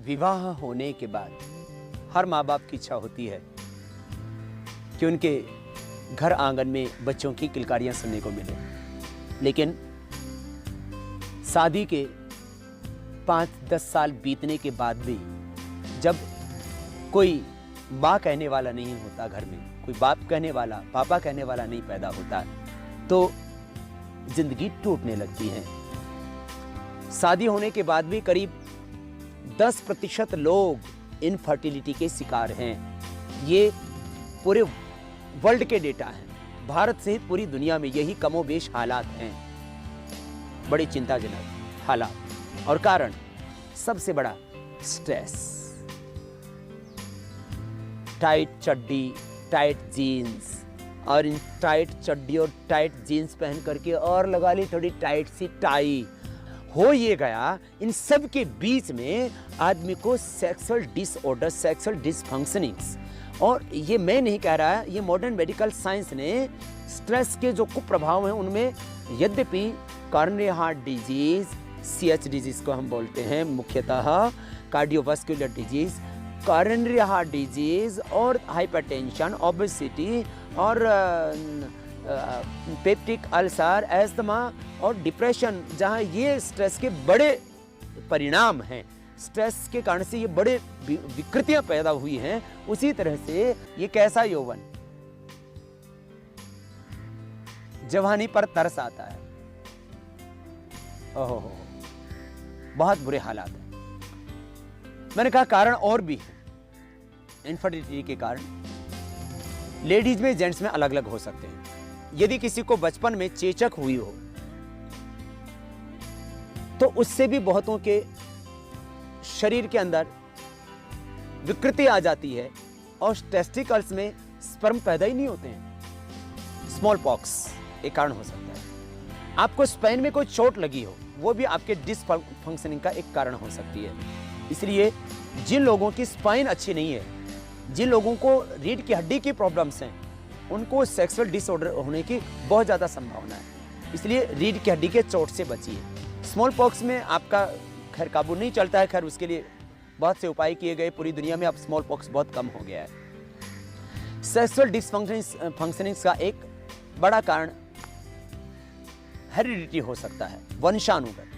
विवाह होने के बाद हर माँ बाप की इच्छा होती है कि उनके घर आंगन में बच्चों की किलकारियां सुनने को मिले, लेकिन शादी के 5-10 साल बीतने के बाद भी जब कोई माँ कहने वाला नहीं होता, घर में कोई बाप कहने वाला, पापा कहने वाला नहीं पैदा होता, तो जिंदगी टूटने लगती है। शादी होने के बाद भी करीब 10% लोग इनफर्टिलिटी के शिकार हैं। ये पूरे वर्ल्ड के डेटा हैं, भारत सहित पूरी दुनिया में यही कमोबेश हालात हैं, बड़ी चिंताजनक हालात। और कारण सबसे बड़ा स्ट्रेस, टाइट चड्डी, टाइट जीन्स, और इन टाइट चड्डी और टाइट जीन्स पहन करके और लगा ली थोड़ी टाइट सी टाई, हो ये गया इन सब के बीच में आदमी को सेक्सुअल डिसऑर्डर, सेक्सुअल डिसफंक्शनिंग्स। और ये मैं नहीं कह रहा, ये मॉडर्न मेडिकल साइंस ने स्ट्रेस के जो कुप्रभाव हैं उनमें यद्यपि coronary heart disease, CH disease को हम बोलते हैं मुख्यतः, cardiovascular disease, coronary heart disease और हाइपरटेंशन, ओबेसिटी और पेप्टिक अल्सर, एस्थमा और डिप्रेशन, जहां ये स्ट्रेस के बड़े परिणाम हैं, स्ट्रेस के कारण से ये बड़े विकृतियां पैदा हुई हैं, उसी तरह से ये कैसा यौवन, जवानी पर तरस आता है। ओहो, बहुत बुरे हालात हैं। मैंने कहा कारण और भी है। इनफर्टिलिटी के कारण लेडीज में, जेंट्स में अलग अलग हो सकते हैं। यदि किसी को बचपन में चेचक हुई हो तो उससे भी बहुतों के शरीर के अंदर विकृति आ जाती है और टेस्टिकल्स में स्पर्म पैदा ही नहीं होते हैं। स्मॉल पॉक्स एक कारण हो सकता है। आपको स्पाइन में कोई चोट लगी हो, वो भी आपके डिसफंक्शनिंग का एक कारण हो सकती है। इसलिए जिन लोगों की स्पाइन अच्छी नहीं है, जिन लोगों को रीढ़ की हड्डी की प्रॉब्लम्स हैं, उनको सेक्सुअल डिसऑर्डर होने की बहुत ज़्यादा संभावना है। इसलिए रीढ़ की हड्डी के चोट से बचिए। स्मॉल पॉक्स में आपका खैर काबू नहीं चलता है, खैर उसके लिए बहुत से उपाय किए गए, पूरी दुनिया में अब स्मॉल पॉक्स बहुत कम हो गया है। सेक्सुअल डिसफंक्शनिंग का एक बड़ा कारण हेरिडिटी हो सकता है, वंशानुगत।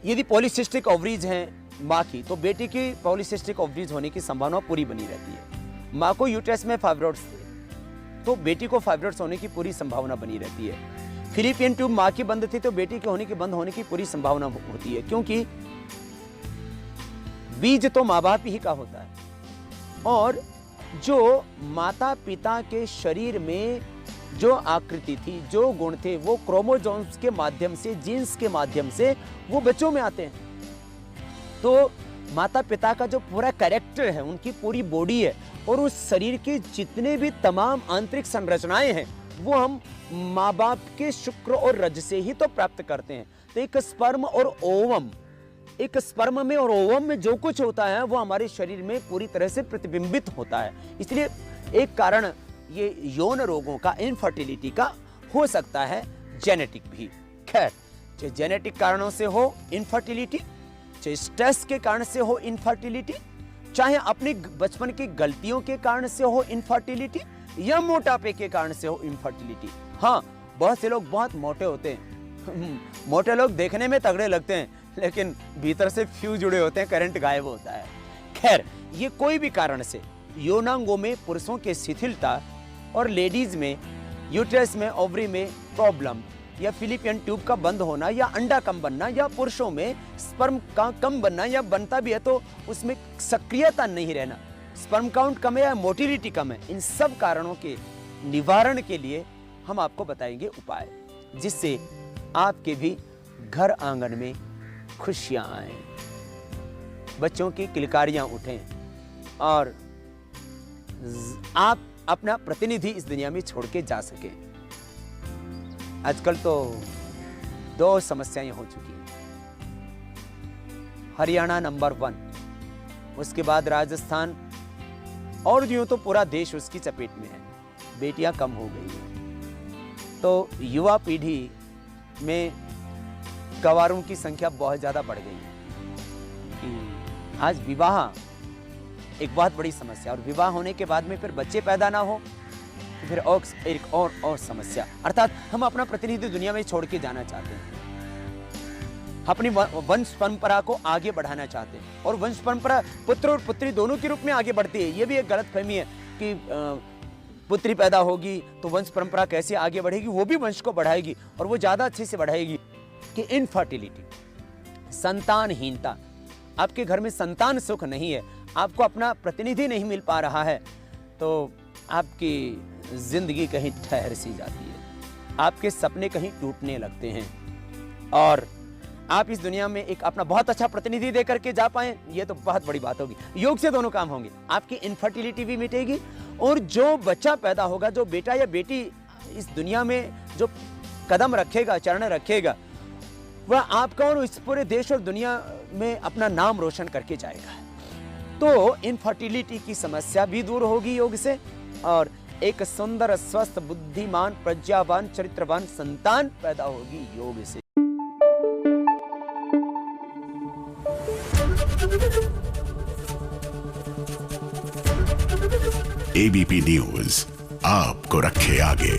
यदि पॉलीसिस्टिक ओवरीज हैं माँ की, तो बेटी की पॉलीसिस्टिक ओवरीज होने की संभावना पूरी बनी रहती है। माँ को यूट्रस में फाइब्रॉइड्स थे तो बेटी को फाइब्रॉइड्स होने की पूरी संभावना बनी रहती है। फिलिपियन ट्यूब माँ की बंद थी तो बेटी के होने की बंद होने की पूरी संभावना होती है, क्योंकि बीज तो माँ बाप ही का होता है। और जो माता पिता के शरीर में जो आकृति थी, जो गुण थे, वो क्रोमोसोम्स के माध्यम से, जीन्स के माध्यम से वो बच्चों में आते हैं। तो माता पिता का जो पूरा कैरेक्टर है, उनकी पूरी बॉडी है और उस शरीर के जितने भी तमाम आंतरिक संरचनाएं हैं, वो हम माँ बाप के शुक्र और रज से ही तो प्राप्त करते हैं। तो एक स्पर्म और ओवम, एक स्पर्म में और ओवम में जो कुछ होता है वो हमारे शरीर में पूरी तरह से प्रतिबिंबित होता है। इसलिए एक कारण ये यौन रोगों का, इनफर्टिलिटी का हो सकता है जेनेटिक भी। खैर, चाहे जेनेटिक कारणों से हो इनफर्टिलिटी, चाहे स्ट्रेस के कारण से हो इनफर्टिलिटी, चाहे अपनी बचपन की गलतियों के कारण से हो इनफर्टिलिटी, या मोटापे के कारण से हो इनफर्टिलिटी। हाँ, बहुत से लोग बहुत मोटे होते हैं मोटे लोग देखने में तगड़े लगते हैं लेकिन भीतर से फ्यूज जुड़े होते हैं, करंट गायब होता है। खैर, ये कोई भी कारण से यौनांगों में पुरुषों की शिथिलता और लेडीज में यूट्रस में, ओवरी में प्रॉब्लम, या फिलिपियन ट्यूब का बंद होना, या अंडा कम बनना, या पुरुषों में स्पर्म का कम बनना, या बनता भी है तो उसमें सक्रियता नहीं रहना, स्पर्म काउंट कम है या मोटिलिटी कम है, इन सब कारणों के निवारण के लिए हम आपको बताएंगे उपाय, जिससे आपके भी घर आंगन में खुशियां आए, बच्चों की किलकारियां उठें और आप अपना प्रतिनिधि इस दुनिया में छोड़ के जा सके। आजकल तो 2 समस्याएं हो चुकी हैं। हरियाणा नंबर 1, उसके बाद राजस्थान, और यूं तो पूरा देश उसकी चपेट में है। बेटियां कम हो गई हैं, तो युवा पीढ़ी में गंवारों की संख्या बहुत ज़्यादा बढ़ गई है। कि आज विवाह एक बहुत बड़ी समस्या, और विवाह होने के बाद में फिर बच्चे पैदा ना हो तो फिर एक और समस्या, अर्थात हम अपना प्रतिनिधि दुनिया में छोड़ के जाना चाहते हैं, अपनी वंश परंपरा को आगे बढ़ाना चाहते हैं, और वंश परंपरा पुत्र और पुत्री दोनों के रूप में आगे बढ़ती है। ये भी एक गलतफहमी है कि पुत्री पैदा होगी तो वंश परंपरा कैसे आगे बढ़ेगी, वो भी वंश को बढ़ाएगी और वो ज़्यादा अच्छे से बढ़ाएगी। कि इनफर्टिलिटी, संतानहीनता, आपके घर में संतान सुख नहीं है, आपको अपना प्रतिनिधि नहीं मिल पा रहा है, तो आपकी जिंदगी कहीं ठहर सी जाती है, आपके सपने कहीं टूटने लगते हैं, और आप इस दुनिया में एक अपना बहुत अच्छा प्रतिनिधि दे करके जा पाए, ये तो बहुत बड़ी बात होगी। योग से दोनों काम होंगे, आपकी इनफर्टिलिटी भी मिटेगी, और जो बच्चा पैदा होगा, जो बेटा या बेटी इस दुनिया में जो कदम रखेगा, चरण रखेगा, वह आपका और इस पूरे देश और दुनिया में अपना नाम रोशन करके जाएगा। तो इनफर्टिलिटी की समस्या भी दूर होगी योग से, और एक सुंदर, स्वस्थ, बुद्धिमान, प्रज्ञावान, चरित्रवान संतान पैदा होगी योग से। एबीपी न्यूज आपको रखे आगे।